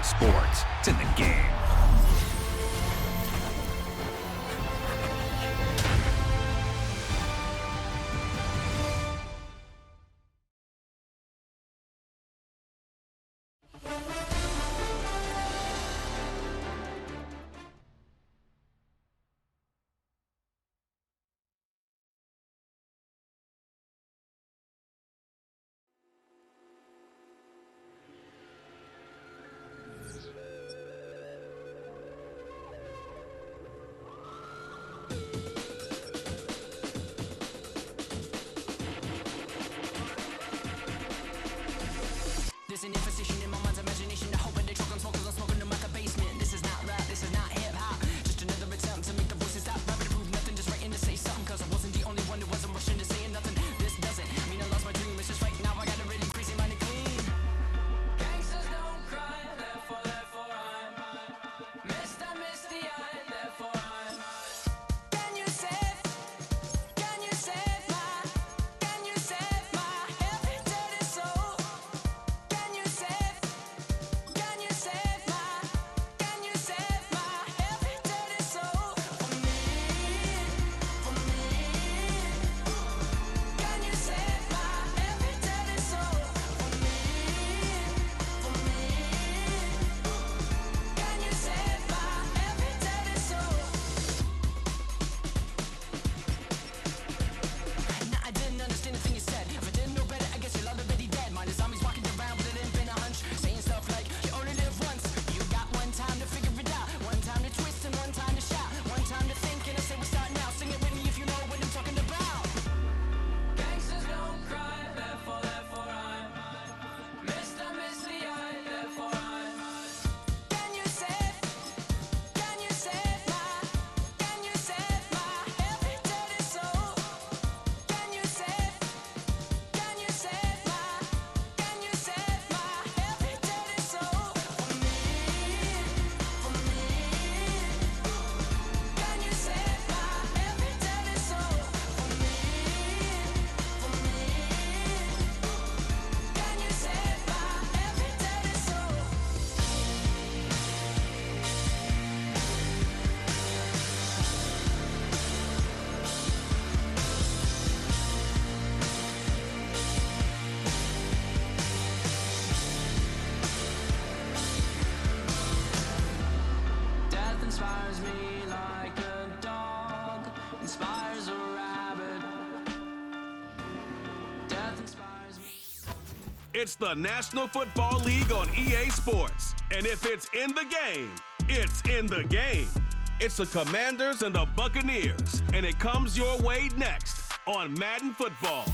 sports. It's in the game. There's an imposition in my mind's imagination. I hope when they talk, I'm smoking them at the basement. This is not rap, this is not hip-hop. Just another attempt to make the voices stop. Rapping to prove nothing, just writing to say something. Cause I wasn't the only one who wasn't rushing to saying nothing. This doesn't mean I lost my dream. It's just right now I got a really crazy mind to clean. Gangsters don't cry, therefore I'm missed, I miss the eye, therefore I'm Can you save my every dirty soul? Can you save my every dirty soul for me? Can you save my every dirty soul for me? Can you save my every dirty soul? Nah, I didn't understand the thing you said. If I didn't know better, I guess you're already dead. Mine is zombies walking around with a limp and a hunch, saying stuff like, you only live once. You got one time to figure it out, one time to twist and one time to shout, one time to think and I say we start now. Sing it with me if you know what I'm talking about. Gangsters don't cry, therefore I'm missed, I miss the eye, therefore I'm Can you save my every dirty soul? Can you save my every dirty soul for me? Can you save my every dirty soul for me? Can you save my every dirty soul? Death inspires me like a dog inspires a rabbit. Death inspires me. It's the National Football League on EA Sports. And if it's in the game, it's in the game. It's the Commanders and the Buccaneers. And it comes your way next on Madden Football.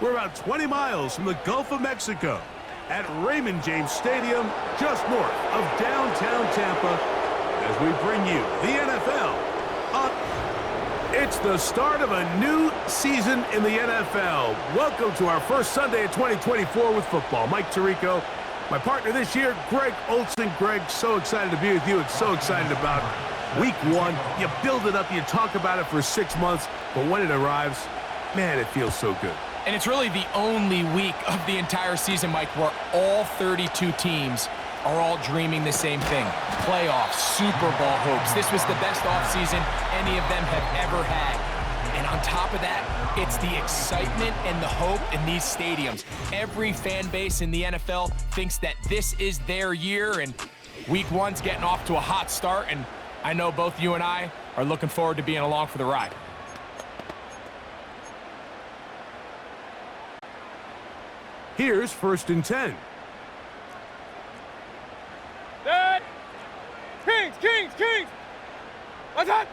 We're about 20 miles from the Gulf of Mexico at Raymond James Stadium, just north of downtown Tampa, as we bring you the NFL on. It's the start of a new season in the NFL. Welcome to our first Sunday of 2024 with football. Mike Tirico, my partner this year, Greg Olsen. Greg, so excited to be with you and so excited about week one. You build it up, you talk about it for 6 months, but when it arrives, man, it feels so good. And it's really the only week of the entire season, Mike, where all 32 teams are all dreaming the same thing. Playoffs, Super Bowl hopes. This was the best offseason any of them have ever had. And on top of that, it's the excitement and the hope in these stadiums. Every fan base in the NFL thinks that this is their year, and week one's getting off to a hot start, and I know both you and I are looking forward to being along for the ride. Here's 1st and 10. Kings! What's up?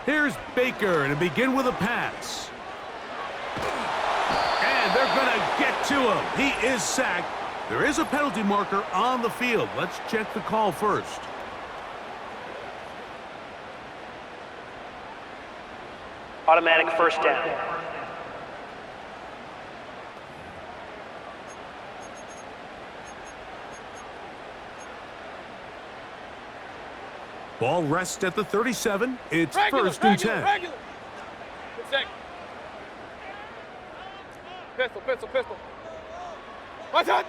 Here's Baker, and to begin with a pass. And they're going to get to him. He is sacked. There is a penalty marker on the field. Let's check the call first. Automatic first down. Ball rests at the 37. It's 1st and 10. Regular. Good second. Pistol. What's that?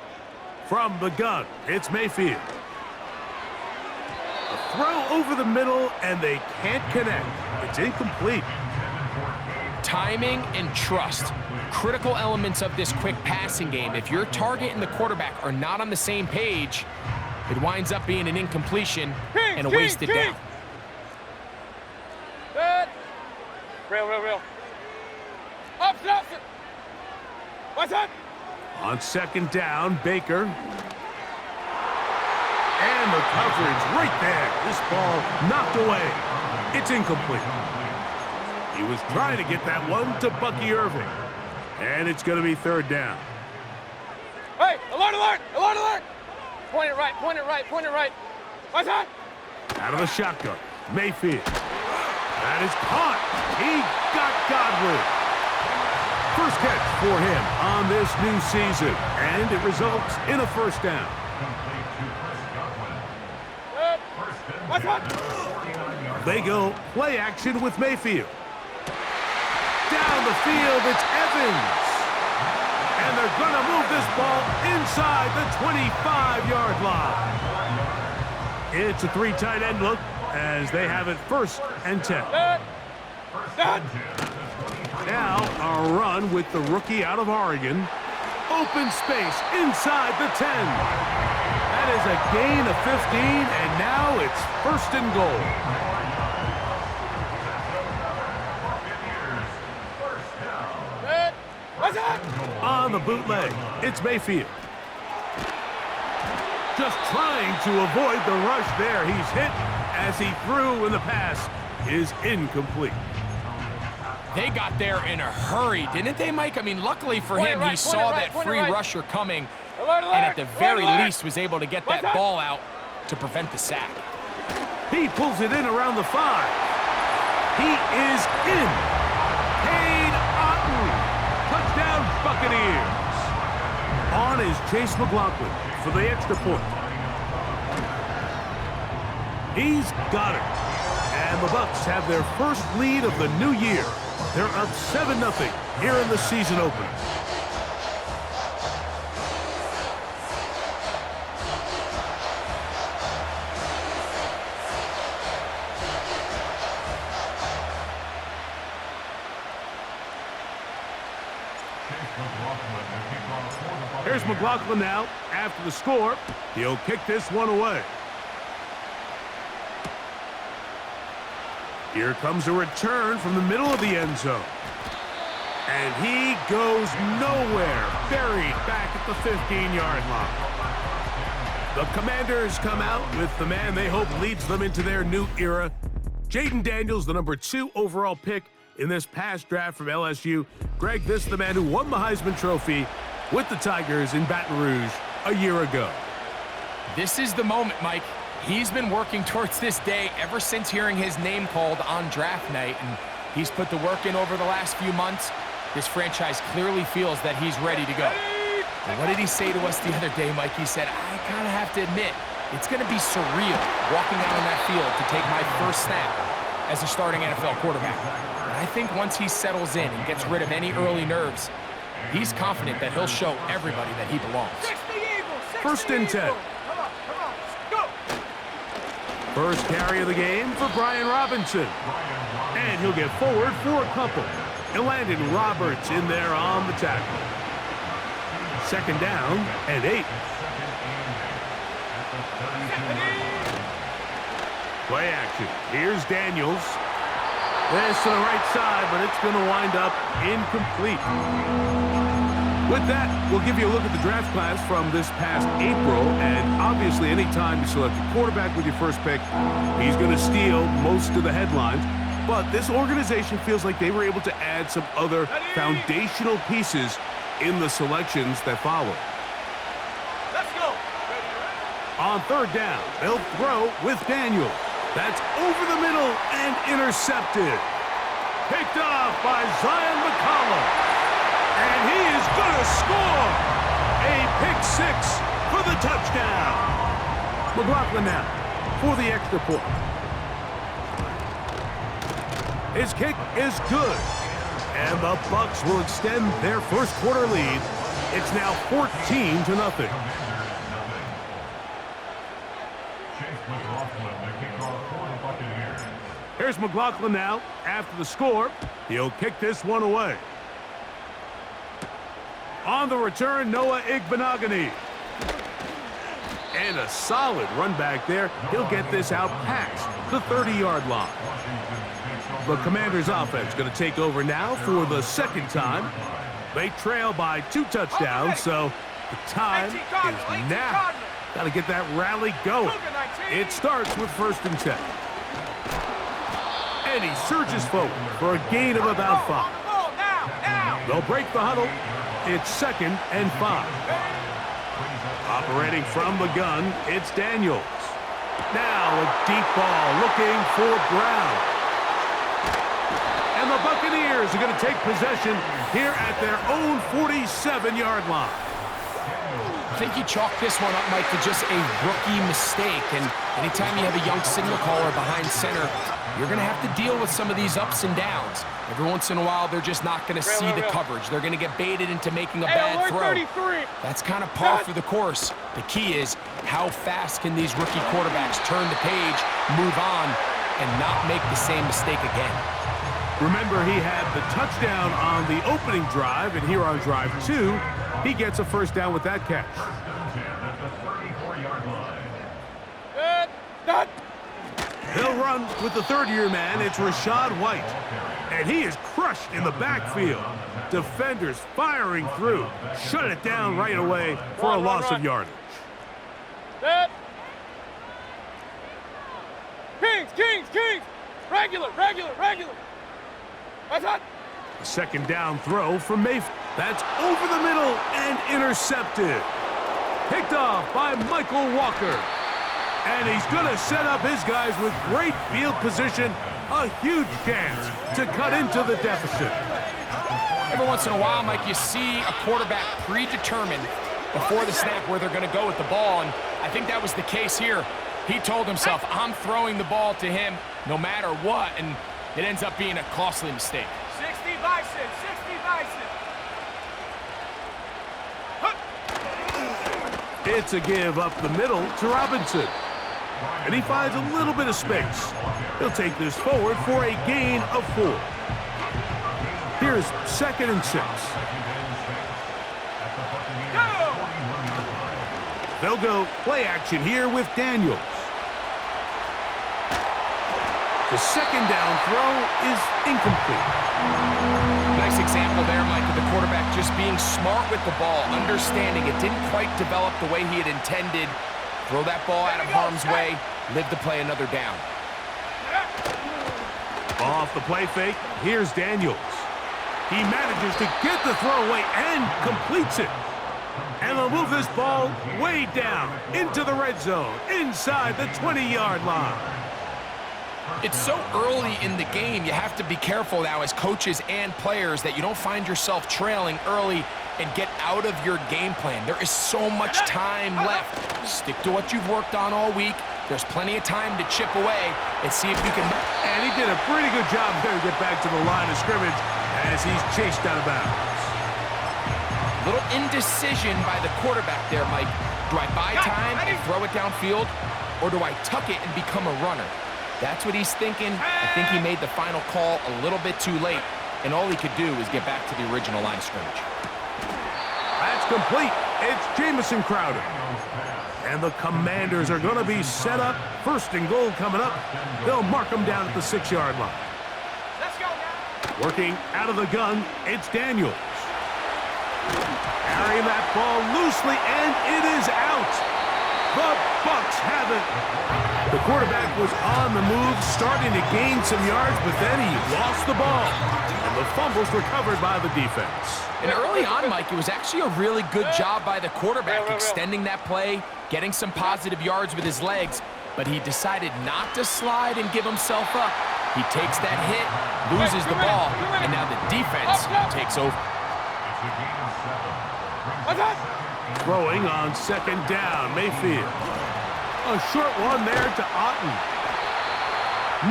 From the gun, it's Mayfield. A throw over the middle, and they can't connect. It's incomplete. Timing and trust, critical elements of this quick passing game. If your target and the quarterback are not on the same page, it winds up being an incompletion and a wasted down. Good. Real. Up, stop. What's that? On second down, Baker. And the coverage right there. This ball knocked away. It's incomplete. He was trying to get that one to Bucky Irving. And it's going to be third down. Hey, alert! Point it right. What's that? Out of the shotgun, Mayfield. That is caught. He got Godwin. First catch for him on this new season. And it results in a first down. Good. What's that? They go play action with Mayfield. Down the field, it's Evans. And they're going to move this ball inside the 25-yard line. It's a 3 tight end look as they have it 1st and 10. Now a run with the rookie out of Oregon. Open space inside the 10. That is a gain of 15, and now it's 1st and goal. On the bootleg, it's Mayfield. Just trying to avoid the rush there. He's hit as he threw, and the pass is incomplete. They got there in a hurry, didn't they, Mike? I mean, luckily for him, he saw that free rusher coming, and at the very least was able to get that ball out to prevent the sack. He pulls it in around the 5. He is in. Cade Otton. Touchdown, Buccaneers. On is Chase McLaughlin for the extra point. He's got it. And the Bucs have their first lead of the new year. They're up 7-0 here in the season opener. Here's McLaughlin now. After the score, he'll kick this one away. Here comes a return from the middle of the end zone. And he goes nowhere. Buried back at the 15-yard line. The Commanders come out with the man they hope leads them into their new era. Jaden Daniels, the number 2 overall pick in this past draft from LSU. Greg, this is the man who won the Heisman Trophy with the Tigers in Baton Rouge a year ago. This is the moment, Mike. He's been working towards this day ever since hearing his name called on draft night, and he's put the work in over the last few months. This franchise clearly feels that he's ready to go. And what did he say to us the other day, Mike? He said, I kind of have to admit, it's going to be surreal walking out on that field to take my first snap as a starting NFL quarterback. But I think once he settles in and gets rid of any early nerves, he's confident that he'll show everybody that he belongs. 1st and 10. First carry of the game for Brian Robinson. And he'll get forward for a couple. And Landon Roberts in there on the tackle. 2nd down and 8. Play action. Here's Daniels. This to the right side, but it's going to wind up incomplete. With that, we'll give you a look at the draft class from this past April, and obviously any time you select a quarterback with your first pick, he's going to steal most of the headlines. But this organization feels like they were able to add some other foundational pieces in the selections that follow. Let's go. On 3rd down, they'll throw with Daniel. That's over the middle and intercepted. Picked off by Zion McCollum. And he is going to score. A pick 6 for the touchdown. McLaughlin now for the extra point. His kick is good. And the Bucs will extend their first quarter lead It's now 14-0. Here's McLaughlin now. After the score, he'll kick this one away. On the return, Noah Igbenogany. And a solid run back there. He'll get this out past the 30-yard line. The Commanders' offense going to take over now for the second time. They trail by 2 touchdowns, so the time is now. Got to get that rally going. It starts with 1st and 10. And he surges forward for a gain of about 5. They'll break the huddle. It's 2nd and 5. Operating from the gun, it's Daniels. Now a deep ball looking for Brown. And the Buccaneers are going to take possession here at their own 47-yard line. I think you chalk this one up, Mike, to just a rookie mistake. And anytime you have a young signal caller behind center, you're going to have to deal with some of these ups and downs. Every once in a while, they're just not going to see the coverage. They're going to get baited into making a bad throw. That's kind of par for the course. The key is how fast can these rookie quarterbacks turn the page, move on, and not make the same mistake again. Remember, he had the touchdown on the opening drive, and here on drive 2, he gets a 1st down with that catch. He'll run with the 3rd-year man. It's Rashad White. And he is crushed in the backfield. Defenders firing through. Shut it down right away for a loss of yardage. Kings! Regular! That's hot! A 2nd down throw from Mayfield. That's over the middle and intercepted. Picked off by Michael Walker. And he's going to set up his guys with great field position. A huge chance to cut into the deficit. Every once in a while, Mike, you see a quarterback predetermined before the snap where they're going to go with the ball, and I think that was the case here. He told himself, I'm throwing the ball to him no matter what, and it ends up being a costly mistake. 60 bison! It's a give up the middle to Robinson. And he finds a little bit of space. He'll take this forward for a gain of 4. Here's 2nd and 6. They'll go play action here with Daniels. The 2nd down throw is incomplete. Nice example there, Mike, of the quarterback just being smart with the ball, understanding it didn't quite develop the way he had intended. Throw that ball out of harm's way, live to play another down. Off the play fake, here's Daniels. He manages to get the throw away and completes it. And they'll move this ball way down into the red zone, inside the 20-yard line. It's so early in the game, you have to be careful now as coaches and players that you don't find yourself trailing early and get out of your game plan. There is so much time left. Stick to what you've worked on all week. There's plenty of time to chip away and see if you can... And he did a pretty good job there to get back to the line of scrimmage as he's chased out of bounds. Little indecision by the quarterback there, Mike. Do I buy time and throw it downfield, or do I tuck it and become a runner? That's what he's thinking. I think he made the final call a little bit too late, and all he could do was get back to the original line of scrimmage. That's complete. It's Jamison Crowder. And the Commanders are going to be set up. 1st and goal coming up. They'll mark them down at the 6-yard line. Let's go now! Working out of the gun, it's Daniels. Carrying that ball loosely, and it is out. The Bucs have it. The quarterback was on the move, starting to gain some yards, but then he lost the ball. And the fumble's recovered by the defense. And early on, Mike, it was actually a really good job by the quarterback extending that play, getting some positive yards with his legs, but he decided not to slide and give himself up. He takes that hit, loses the ball, and now the defense takes over. Throwing on 2nd down, Mayfield. A short one there to Otten.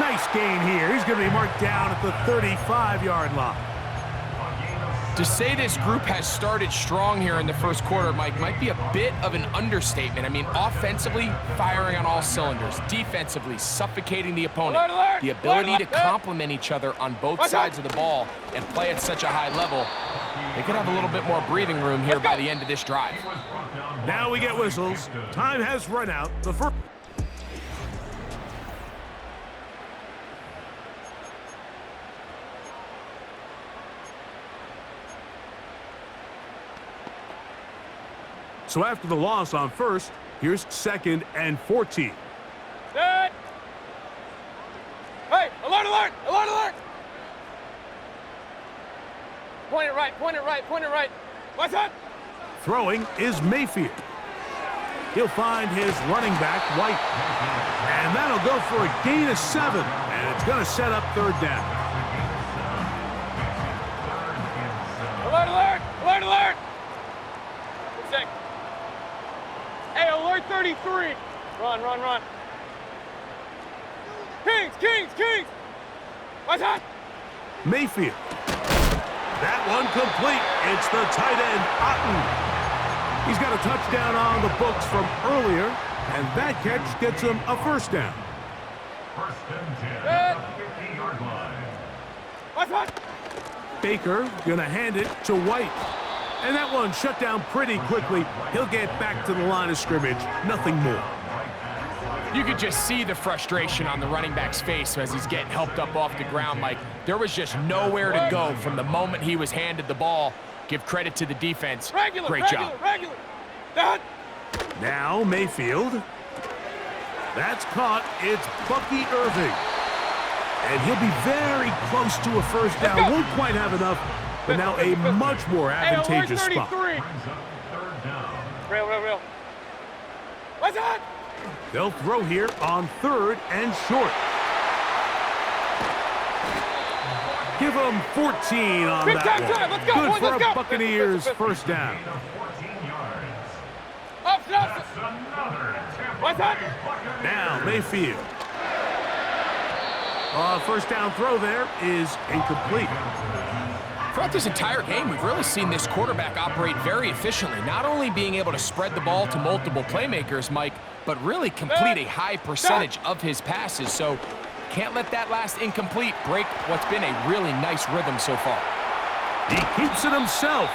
Nice gain here. He's going to be marked down at the 35-yard line. To say this group has started strong here in the first quarter, Mike, might be a bit of an understatement. I mean, offensively, firing on all cylinders. Defensively, suffocating the opponent. Alert, alert! The ability Alert, to alert! complement each other on both sides of the ball and play at such a high level. They could have a little bit more breathing room here by the end of this drive. Now we get whistles. Time has run out. The first. So after the loss on first, here's 2nd and 14. Set. Hey, alert, alert, alert, alert. Point it right, point it right, point it right. What's that? Throwing is Mayfield. He'll find his running back, White. And that'll go for a gain of 7. And it's going to set up 3rd down. Alert, alert, alert, alert. Sec. Hey, alert 33. Run, run, run. Kings, Kings, Kings. What's that? Mayfield. That one complete. It's the tight end, Otten. He's got a touchdown on the books from earlier, and that catch gets him a 1st down. 1st and 10 at the 50-yard line. What's that? Baker gonna hand it to White. And that one shut down pretty quickly. He'll get back to the line of scrimmage. Nothing more. You could just see the frustration on the running back's face as he's getting helped up off the ground, Mike. There was just nowhere to go from the moment he was handed the ball. Give credit to the defense. Regular, Great regular, job. regular. That. Now Mayfield. That's caught. It's Bucky Irving. And he'll be very close to a 1st down. Won't quite have enough, but now a much more advantageous spot. Real, real, real. What's that? They'll throw here on 3rd and short. Give them 14 on Big that time, one. let's go, Good boys, for let's a go. Buccaneers 1st down. Up. What's that? Now Mayfield. 1st down throw there is incomplete. Throughout this entire game, we've really seen this quarterback operate very efficiently, not only being able to spread the ball to multiple playmakers, Mike, but really complete a high percentage of his passes. So can't let that last incomplete break what's been a really nice rhythm so far. He keeps it himself.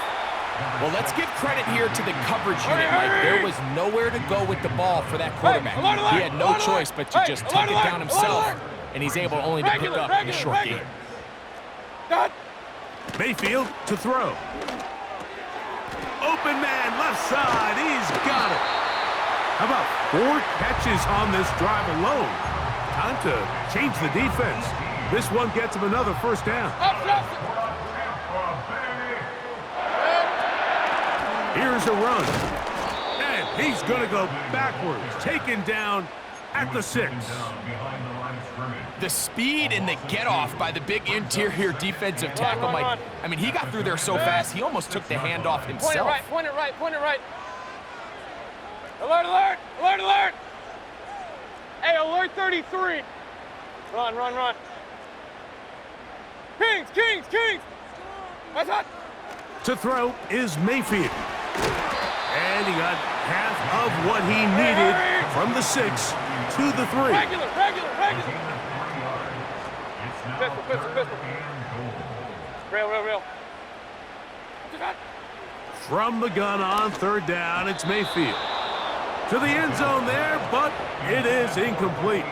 Well, let's give credit here to the coverage unit, Mike. There was nowhere to go with the ball for that quarterback. He had no choice but to just take it down himself, and he's able only to pick up in the short game. Mayfield to throw. Open man, left side. He's got it. How about 4 catches on this drive alone? Time to change the defense. This one gets him another 1st down. Here's a run. And he's going to go backwards. Taken down at the 6. The speed and the get-off by the big interior defensive tackle, Mike. I mean, he got through there so fast, he almost took the handoff himself. Point it right, point it right, point it right. Alert, alert, alert, alert. Hey, alert 33. Run, run, run. Kings, Kings, Kings. What's that? To throw is Mayfield. And he got half of what he needed from the 6 to the 3. Regular, regular, regular. Pistol, pistol, pistol. Real, real, real. What's that? From the gun on 3rd down, it's Mayfield. To the end zone there, but it is incomplete.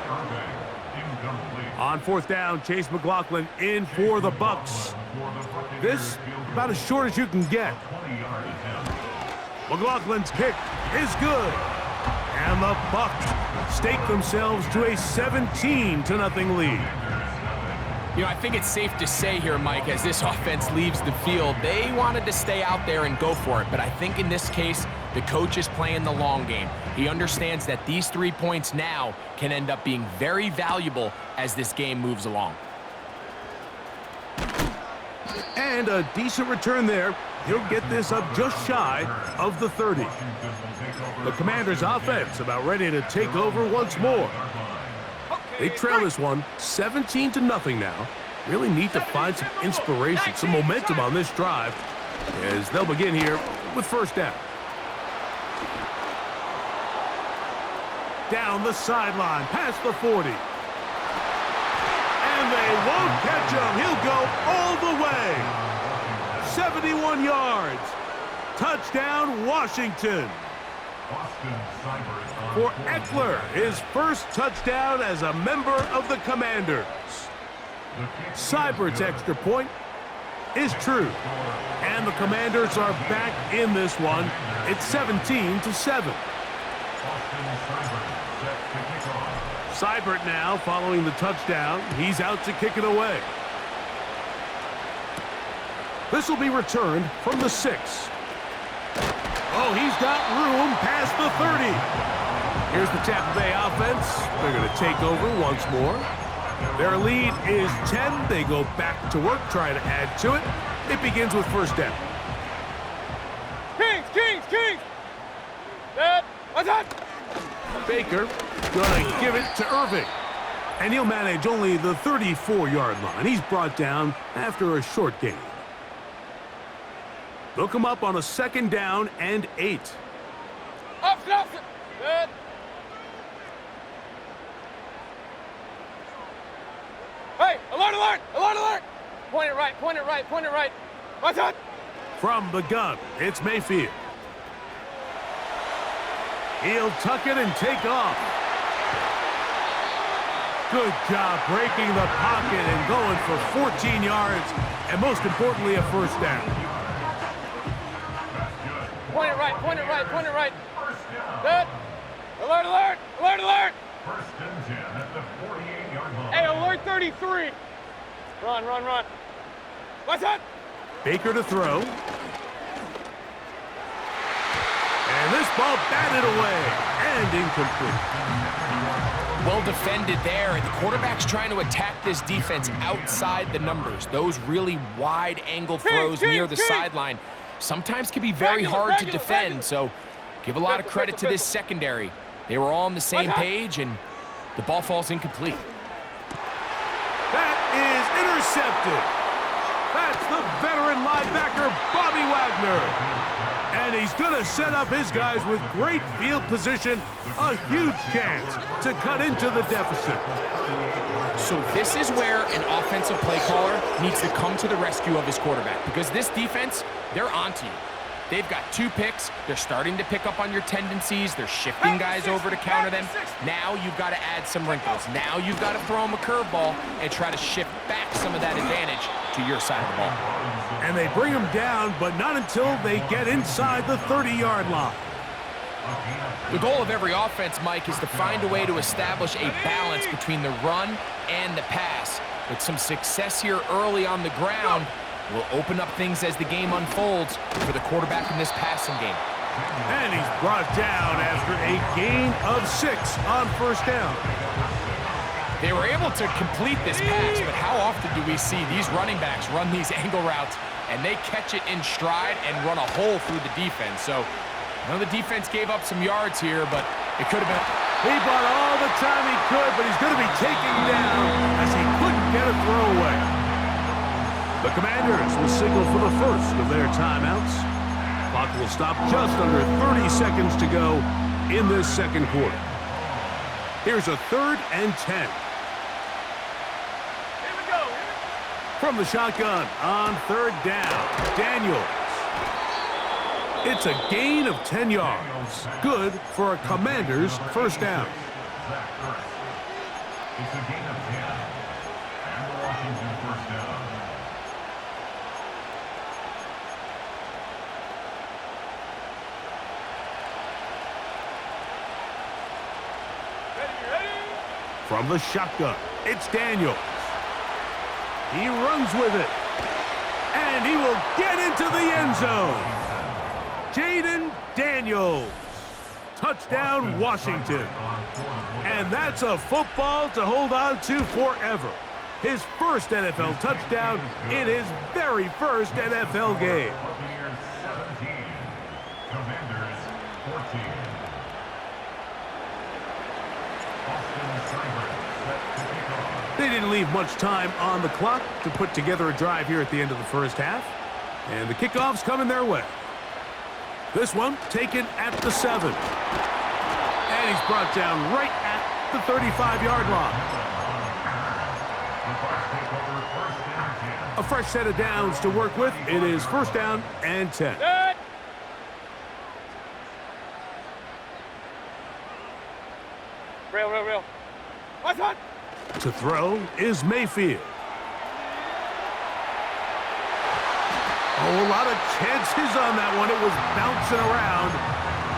On 4th down, Chase McLaughlin in for the Bucks. This about as short as you can get. McLaughlin's kick is good. And the Bucks stake themselves to a 17-0 lead. You know, I think it's safe to say here, Mike, as this offense leaves the field, they wanted to stay out there and go for it. But I think in this case, the coach is playing the long game. He understands that these 3 points now can end up being very valuable as this game moves along. And a decent return there. He'll get this up just shy of the 30. The Commanders' offense about ready to take over once more. They trail this one 17-0 now. Really need to find some inspiration, some momentum on this drive as they'll begin here with first down. Down the sideline, past the 40. And they won't catch him. He'll go all the way. 71 yards. Touchdown, Washington. For Eckler, his first touchdown as a member of the Commanders. Seibert's extra point is true. And the Commanders are back in this one. It's 17-7. Seibert now following the touchdown. He's out to kick it away. This will be returned from the 6. Oh, he's got room past the 30. Here's the Tampa Bay offense. They're going to take over once more. Their lead is 10. They go back to work, trying to add to it. It begins with first down. Kings, Kings, Kings! Dead. What's up? Baker going to give it to Irving. And he'll manage only the 34-yard line. He's brought down after a short gain. They'll come up on a 2nd down and 8. Option, option! Dead. Hey, alert, alert, alert, alert! Point it right, point it right, point it right. What's up? From the gun, it's Mayfield. He'll tuck it and take off. Good job breaking the pocket and going for 14 yards, and most importantly, a first down. Point it right, point it right, point it right. Good. Alert, alert, alert, alert! First and 10 at the 48-yard line. Hey, alert 33. Run, run, run. What's up? Baker to throw. And this ball batted away and incomplete. Well defended there, and the quarterback's trying to attack this defense outside the numbers. Those really wide angle throws near the sideline sometimes can be very hard to defend, so give a lot of credit to this secondary. They were all on the same page, and the ball falls incomplete. That is intercepted. That's the veteran linebacker, Bobby Wagner. And he's going to set up his guys with great field position, a huge chance to cut into the deficit. So this is where an offensive play caller needs to come to the rescue of his quarterback, because this defense, they're onto you. They've got 2 picks. They're starting to pick up on your tendencies. They're shifting guys over to counter them. Now you've got to add some wrinkles. Now you've got to throw them a curveball and try to shift back some of that advantage to your side of the ball. And they bring him down, but not until they get inside the 30-yard line. The goal of every offense, Mike, is to find a way to establish a balance between the run and the pass. With some success here early on the ground, will open up things as the game unfolds for the quarterback in this passing game. And he's brought down after a gain of 6 on first down. They were able to complete this pass, but how often do we see these running backs run these angle routes and they catch it in stride and run a hole through the defense? So I know the defense gave up some yards here, but it could have been. He bought all the time he could, but he's going to be taken down as he couldn't get a throwaway. The Commanders will signal for the first of their timeouts. Clock will stop just under 30 seconds to go in this second quarter. Here's a 3rd and 10. Here we go. From the shotgun on 3rd down, Daniels. It's a gain of 10 yards. Good for a Commanders first down. It's a gain of 10. And the Washington first down. From the shotgun, it's Daniels. He runs with it. And he will get into the end zone. Jaden Daniels. Touchdown, Washington. And that's a football to hold on to forever. His first NFL touchdown in his very first NFL game. Buccaneers 17. Commanders 14. They didn't leave much time on the clock to put together a drive here at the end of the first half. And the kickoff's coming their way. This one taken at the 7. And he's brought down right at the 35-yard line. A fresh set of downs to work with. It is first down and 10. Good. Real. What's on? To throw is Mayfield. Oh, a lot of chances on that one. It was bouncing around,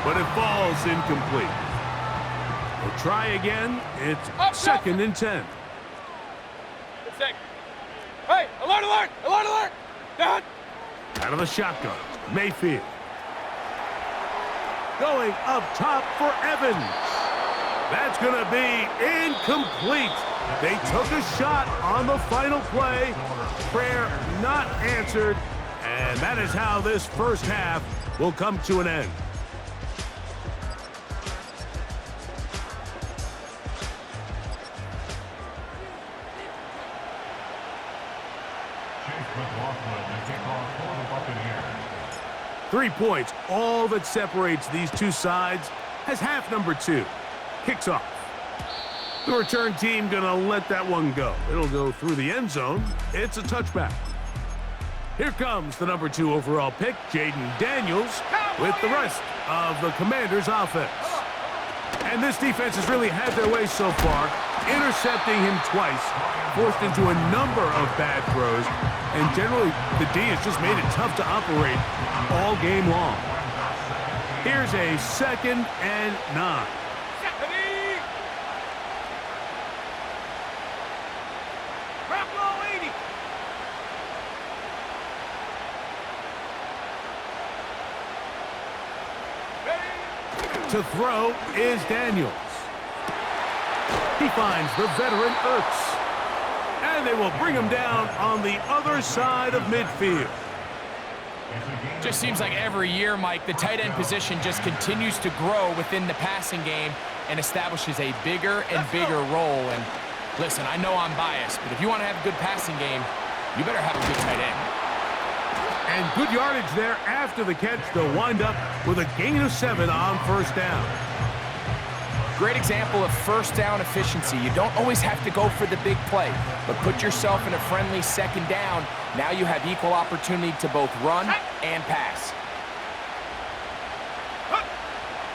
but it falls incomplete. We'll try again. It's second and 10. Good sick. Hey, alert! Down. Out of the shotgun, Mayfield. Going up top for Evans. That's going to be incomplete. They took a shot on the final play. Prayer not answered. And that is how this first half will come to an end. Chase McLaughlin, the kickoff for the Buccaneers. 3 points, all that separates these two sides, as half number 2 kicks off. The return team gonna let that one go. It'll go through the end zone. It's a touchback. Here comes the number 2 overall pick, Jaden Daniels, with the rest of the Commanders' offense. And this defense has really had their way so far, intercepting him twice, forced into a number of bad throws, and generally the D has just made it tough to operate all game long. Here's a second and 9. To throw is Daniels. He finds the veteran Ertz. And they will bring him down on the other side of midfield. Just seems like every year, Mike, the tight end position just continues to grow within the passing game and establishes a bigger and bigger role. And listen, I know I'm biased, but if you want to have a good passing game, you better have a good tight end. And good yardage there after the catch. They'll wind up with a gain of 7 on first down. Great example of first down efficiency. You don't always have to go for the big play, but put yourself in a friendly second down. Now you have equal opportunity to both run and pass.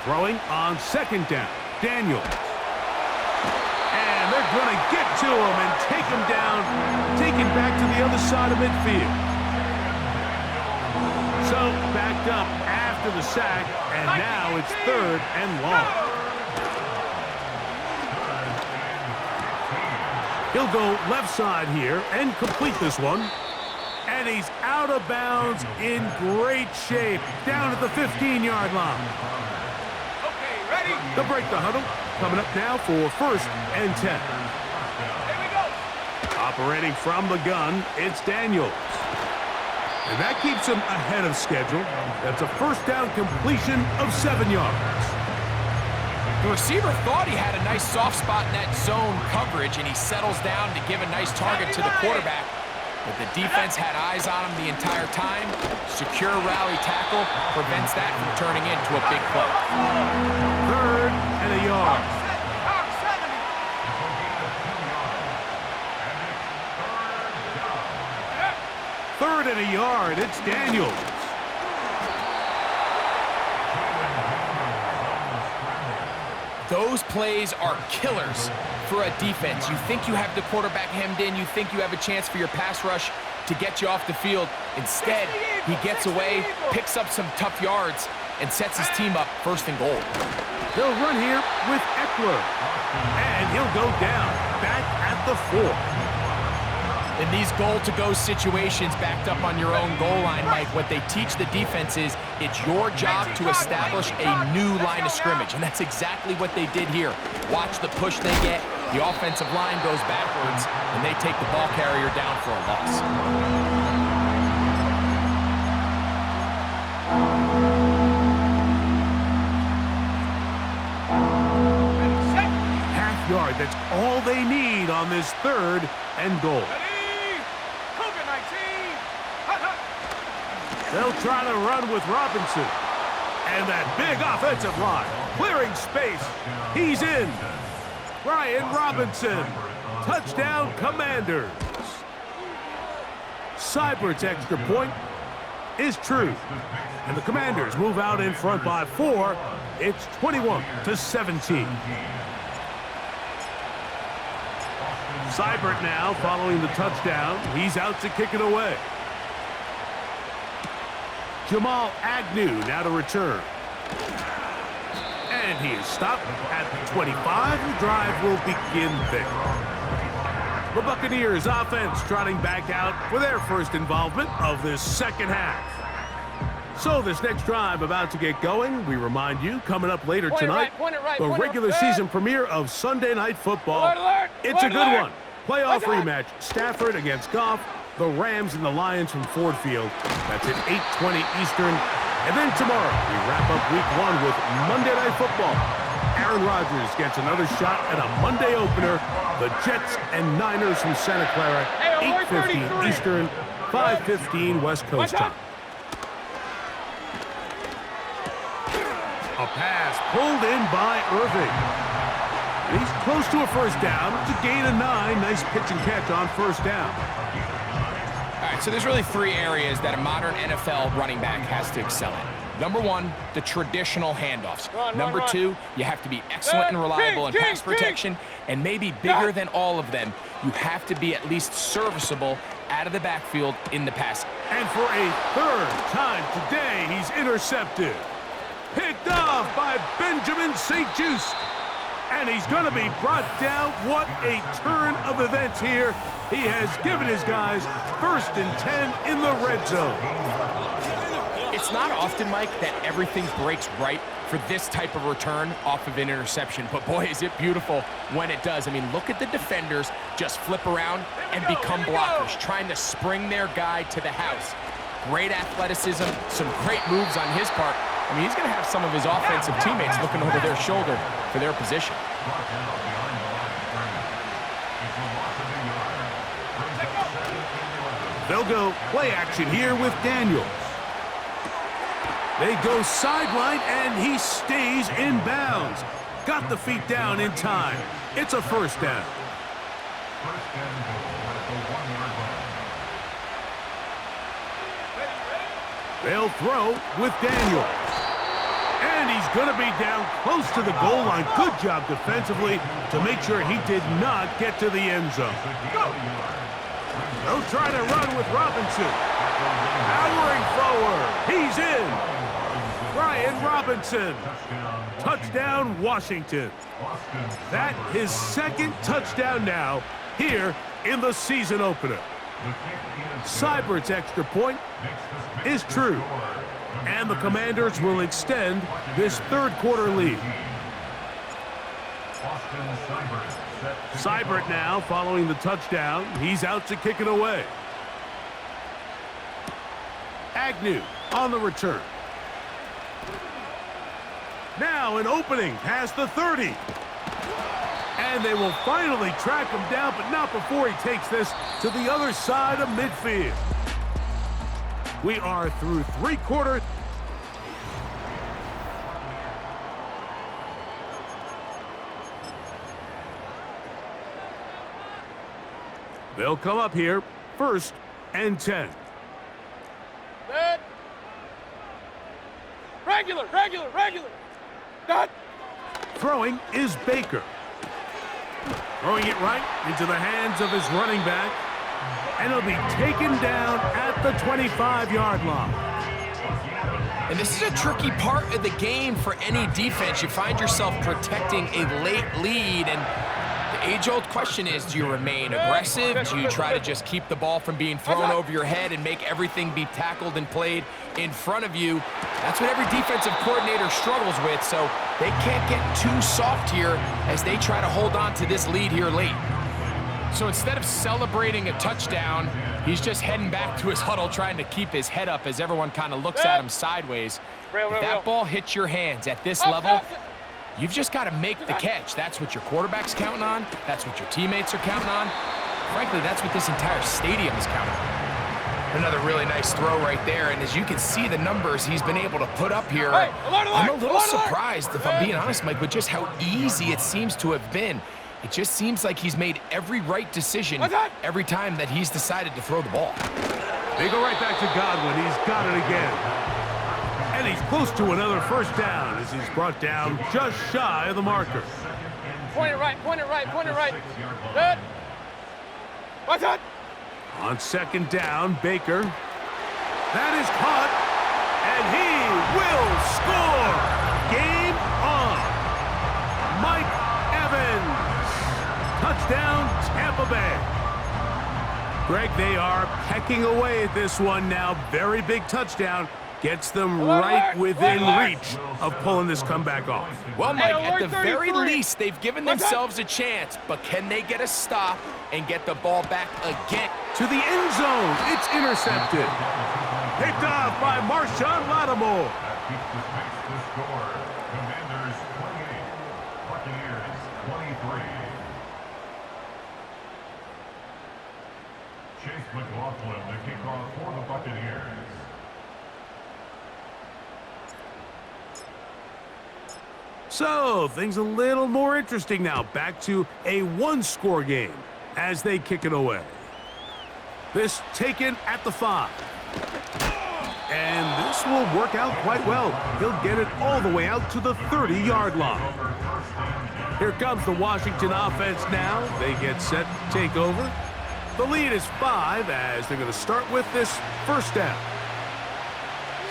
Throwing on second down, Daniels. And they're going to get to him and take him down, taken back to the other side of midfield. So backed up after the sack, and now it's third and long. He'll go left side here and complete this one. And he's out of bounds in great shape, down at the 15-yard line. Okay, ready? They'll break the huddle. Coming up now for first and 10. Here we go. Operating from the gun, it's Daniels. And that keeps him ahead of schedule. That's a first down completion of 7 yards. The receiver thought he had a nice soft spot in that zone coverage, and he settles down to give a nice target to the quarterback. But the defense had eyes on him the entire time. Secure rally tackle prevents that from turning into a big play. Third and a yard. Third and a yard. It's Daniels. Those plays are killers for a defense. You think you have the quarterback hemmed in. You think you have a chance for your pass rush to get you off the field. Instead, he gets away, picks up some tough yards, and sets his team up first and goal. They'll run here with Eckler. And he'll go down back at the 4. In these goal-to-go situations backed up on your own goal line, Mike, what they teach the defense is it's your job to establish a new line of scrimmage, and that's exactly what they did here. Watch the push they get. The offensive line goes backwards, and they take the ball carrier down for a loss. Half yard, that's all they need on this third and goal. They'll try to run with Robinson. And that big offensive line, clearing space. He's in. Brian Robinson. Touchdown, Commanders. Seibert's extra point is true. And the Commanders move out in front by 4. It's 21-17. Seibert now following the touchdown. He's out to kick it away. Jamal Agnew now to return. And he is stopped at the 25. The drive will begin there. The Buccaneers offense trotting back out for their first involvement of this second half. So this next drive about to get going. We remind you, coming up later tonight, the regular season premiere of Sunday Night Football. It's a good one. Playoff rematch, Stafford against Goff, the Rams and the Lions from Ford Field. That's at 8:20 Eastern. And then tomorrow, we wrap up week 1 with Monday Night Football. Aaron Rodgers gets another shot at a Monday opener. The Jets and Niners from Santa Clara, 8:50 Eastern, 5:15 West Coast time. A pass pulled in by Irving. He's close to a first down. It's a gain of 9. Nice pitch and catch on first down. All right, so there's really 3 areas that a modern NFL running back has to excel in. Number 1, the traditional handoffs. Number 2, you have to be excellent and reliable in pass protection. And maybe bigger than all of them, you have to be at least serviceable out of the backfield in the pass. And for a third time today, he's intercepted. Picked off by Benjamin St-Juste. And he's going to be brought down. What a turn of events here. He has given his guys 1st and 10 in the red zone. It's not often, Mike, that everything breaks right for this type of return off of an interception. But boy, is it beautiful when it does. I mean, look at the defenders just flip around and become blockers, trying to spring their guy to the house. Great athleticism, some great moves on his part. I mean, he's going to have some of his offensive teammates looking over their shoulder for their position. They'll go play action here with Daniels. They go sideline, and he stays in bounds. Got the feet down in time. It's a first down. They'll throw with Daniels. And he's going to be down close to the goal line. Good job defensively to make sure he did not get to the end zone. They'll try to run with Robinson. Powering forward. He's in. Brian Robinson. Touchdown, Washington. That his 2nd touchdown now here in the season opener. Seibert's extra point is true. And the Commanders will extend this 3rd quarter lead. Seibert now following the touchdown. He's out to kick it away. Agnew on the return. Now an opening past the 30. And they will finally track him down, but not before he takes this to the other side of midfield. We are through 3 quarters. They'll come up here, 1st and 10. Set. Regular. Done. Throwing is Baker. Throwing it right into the hands of his running back. And he'll be taken down at the 25-yard line. And this is a tricky part of the game for any defense. You find yourself protecting a late lead, and the age-old question is, do you remain aggressive? Do you try to just keep the ball from being thrown over your head and make everything be tackled and played in front of you? That's what every defensive coordinator struggles with, so they can't get too soft here as they try to hold on to this lead here late. So instead of celebrating a touchdown, he's just heading back to his huddle trying to keep his head up as everyone kind of looks at him sideways. If that ball hits your hands at this level, you've just got to make the catch. That's what your quarterback's counting on. That's what your teammates are counting on. Frankly, that's what this entire stadium is counting on. Another really nice throw right there, and as you can see the numbers he's been able to put up here, Hey, alert, I'm a alert, little alert, alert. surprised, if I'm being honest, Mike, with just how easy it seems to have been. It just seems like he's made every right decision every time that he's decided to throw the ball. They go right back to Godwin. He's got it again. And he's close to another first down as he's brought down just shy of the marker. Point it right, point it right, point it right. Good. What's up? On second down, Baker. That is caught, and he will score. Game on. Mike Evans. Touchdown, Tampa Bay. Greg, they are pecking away at this one now. Very big touchdown. Gets them right within reach of pulling this comeback off. Well, Mike, at the 33. very least, they've given themselves a chance, but can they get a stop and get the ball back again? To the end zone, it's intercepted. Picked off by Marshawn Lattimore. That keeps the pace to score. Commanders 28, Buccaneers 23. Chase McLaughlin, the kickoff for the Buccaneers. So, things a little more interesting now. Back to a one-score game as they kick it away. This taken at the 5. And this will work out quite well. He'll get it all the way out to the 30-yard line. Here comes the Washington offense now. They get set to take over. The lead is 5 as they're going to start with this first down.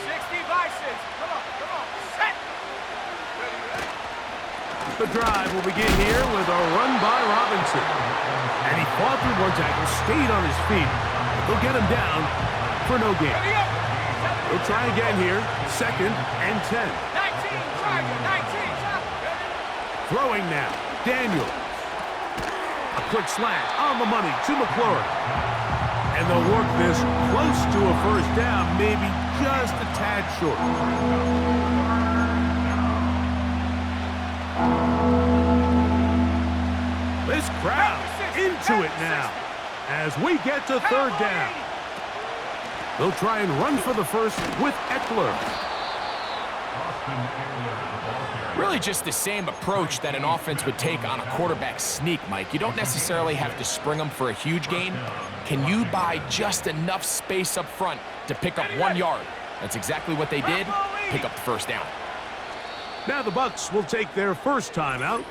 60 by 6. Come on, set. The drive will begin here with a run by Robinson. And he fought through one tackle, stayed on his feet. They'll get him down for no gain. They'll try again here, 2nd and 10. 19, Charger, 19, Throwing now, Daniel. A quick slant on the money to McLaurin. And they'll work this close to a first down, maybe just a tad short. This crowd into it now as we get to third down. They'll try and run for the first with Eckler. Really just the same approach that an offense would take on a quarterback sneak, Mike. You don't necessarily have to spring them for a huge gain. Can you buy just enough space up front to pick up 1 yard? That's exactly what they did. Pick up the first down. Now the Bucs will take their first timeout.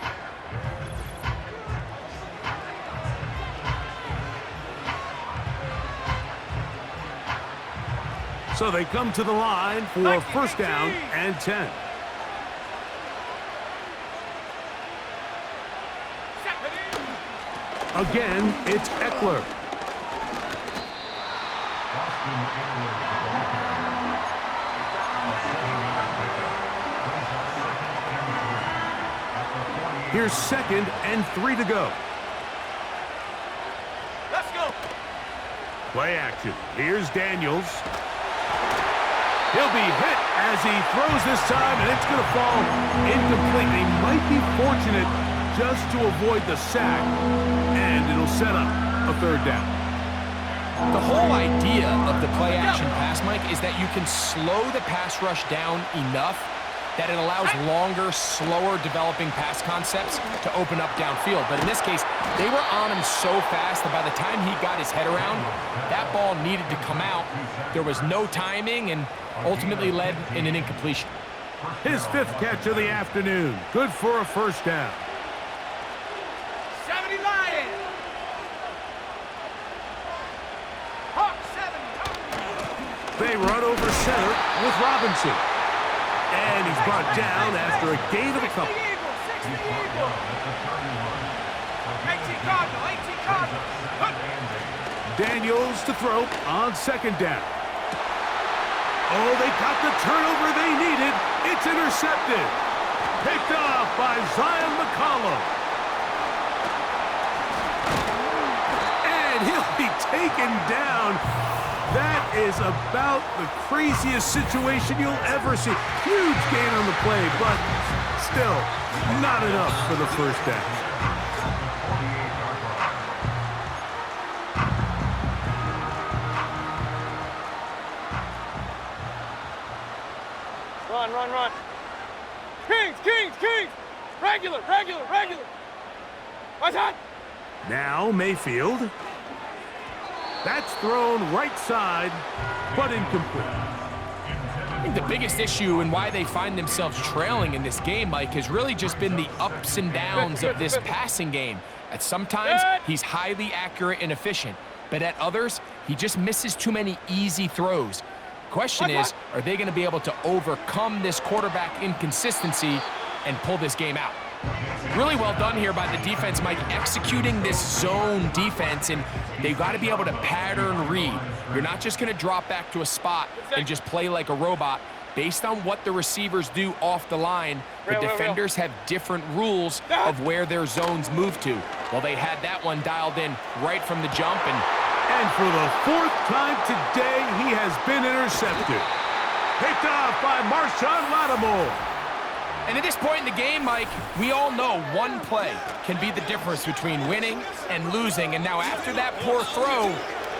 So they come to the line for first down and 10. Again, it's Eckler. Here's 2nd and 3 to go. Let's go. Play action. Here's Daniels. He'll be hit as he throws this time, and it's going to fall incomplete. They might be fortunate just to avoid the sack, and it'll set up a third down. The whole idea of the play-action pass, Mike, is that you can slow the pass rush down enough that it allows longer, slower developing pass concepts to open up downfield. But in this case, they were on him so fast that by the time he got his head around, that ball needed to come out. There was no timing and ultimately led in an incompletion. His 5th catch of the afternoon. Good for a first down. 70 Lions. Hawk 70. They run over center with Robinson. And he's brought down after a gain of a couple. 60 Eagle. 18 Cardinal, 18 Cardinal. Daniels to throw on second down. Oh, they got the turnover they needed. It's intercepted. Picked off by Zion McCollum. And he'll be taken down. That is about the craziest situation you'll ever see. Huge gain on the play, but still not enough for the first down. Run, run, run. Kings, Kings, Kings! Regular, regular, regular! What's that? Now Mayfield. That's thrown right side, but incomplete. I think the biggest issue and why they find themselves trailing in this game, Mike, has really just been the ups and downs of this passing game. At sometimes, he's highly accurate and efficient, but at others, he just misses too many easy throws. Question is, are they going to be able to overcome this quarterback inconsistency and pull this game out? Really well done here by the defense, Mike, executing this zone defense, and they've got to be able to pattern read. You're not just going to drop back to a spot and just play like a robot. Based on what the receivers do off the line, the defenders have different rules of where their zones move to. Well, they had that one dialed in right from the jump, and for the fourth time today, he has been intercepted. Picked off by Marshawn Lattimore. And at this point in the game, Mike, we all know one play can be the difference between winning and losing. And now after that poor throw,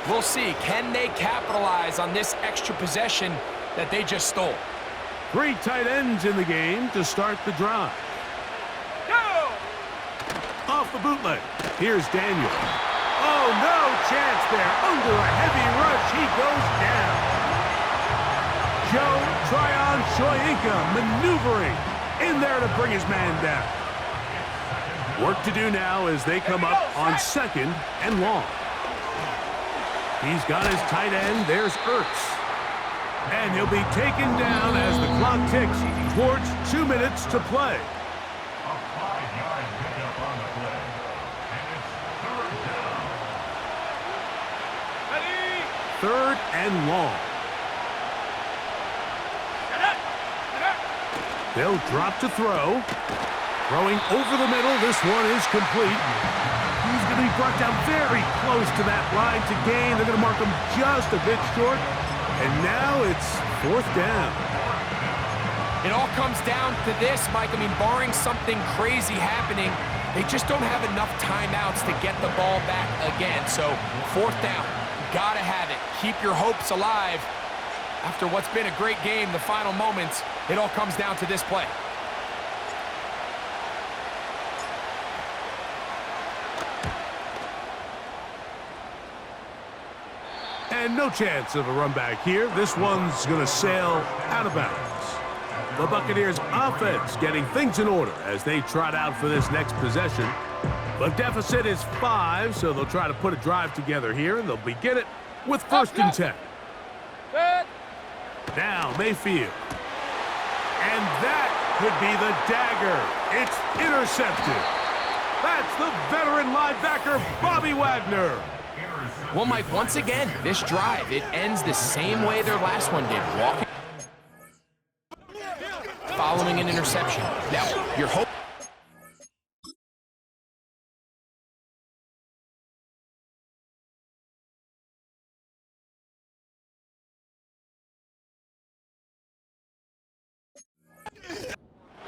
we'll see, can they capitalize on this extra possession that they just stole? 3 tight ends in the game to start the drive. Go! Off the bootleg. Here's Daniel. Oh, no chance there. Under a heavy rush, he goes down. Joe Tryon Shoyinka maneuvering in there to bring his man down. Work to do now as they come up on 2nd and long. He's got his tight end. There's Ertz. And he'll be taken down as the clock ticks towards 2 minutes to play. A 5-yard pickup on the play. And it's third down. 3rd and long. They'll drop to throw. Throwing over the middle. This one is complete. He's going to be brought down very close to that line to gain. They're going to mark him just a bit short. And now it's 4th down. It all comes down to this, Mike. I mean, barring something crazy happening, they just don't have enough timeouts to get the ball back again. So 4th down, gotta have it. Keep your hopes alive. After what's been a great game, the final moments, it all comes down to this play. And no chance of a run back here. This one's going to sail out of bounds. The Buccaneers offense getting things in order as they trot out for this next possession. The deficit is 5, so they'll try to put a drive together here, and they'll begin it with 1st and 10. Now Mayfield. And that could be the dagger. It's intercepted. That's the veteran linebacker, Bobby Wagner. Well, Mike, once again, this drive, it ends the same way their last one did. Walking, following an interception. Now, your hope.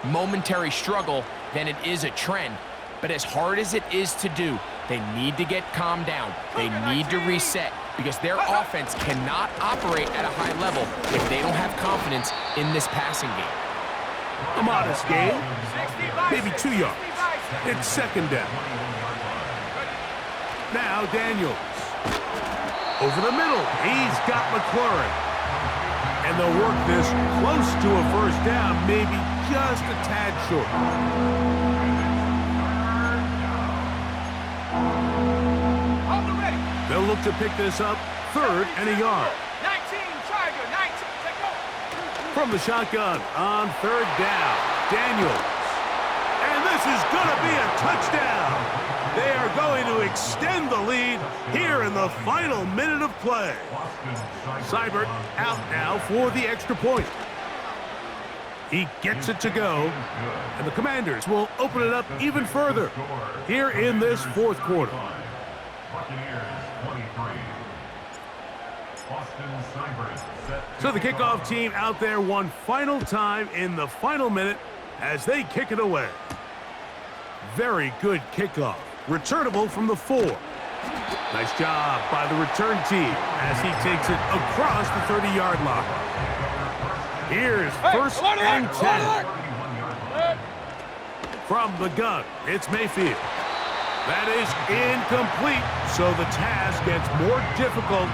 Momentary struggle than it is a trend. But as hard as it is to do, they need to get calmed down. They need to reset because their offense cannot operate at a high level if they don't have confidence in this passing game. A modest gain, maybe 2 yards. It's 2nd down. Now Daniels. Over the middle, he's got McLaurin. And they'll work this close to a 1st down, maybe just a tad short. They'll look to pick this up 3rd and a yard. 19, Charger, 19, take go. From the shotgun on 3rd down, Daniels. And this is going to be a touchdown. They are going to extend the lead here in the final minute of play. Seibert out now for the extra point. He gets it to go, and the Commanders will open it up even further here in this 4th quarter. So the kickoff team out there one final time in the final minute as they kick it away. Very good kickoff. Returnable from the 4. Nice job by the return team as he takes it across the 30-yard line. Here's first and 10. From the gun, it's Mayfield. That is incomplete, so the task gets more difficult.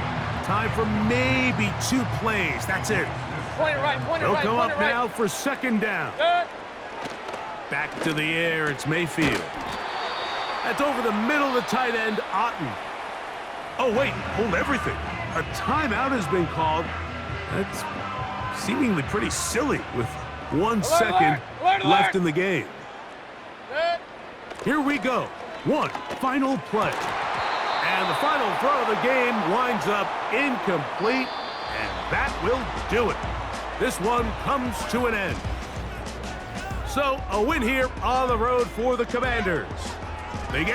Time for maybe 2 plays. That's it. Point it right, point it They'll right, come point up it right. now for second down. Back to the air, it's Mayfield. That's over the middle of the tight end, Otten. Oh, wait, hold everything. A timeout has been called. That's seemingly pretty silly with 1 second left in the game. Here we go. One final play. And the final throw of the game winds up incomplete, and that will do it. This one comes to an end. So, a win here on the road for the Commanders.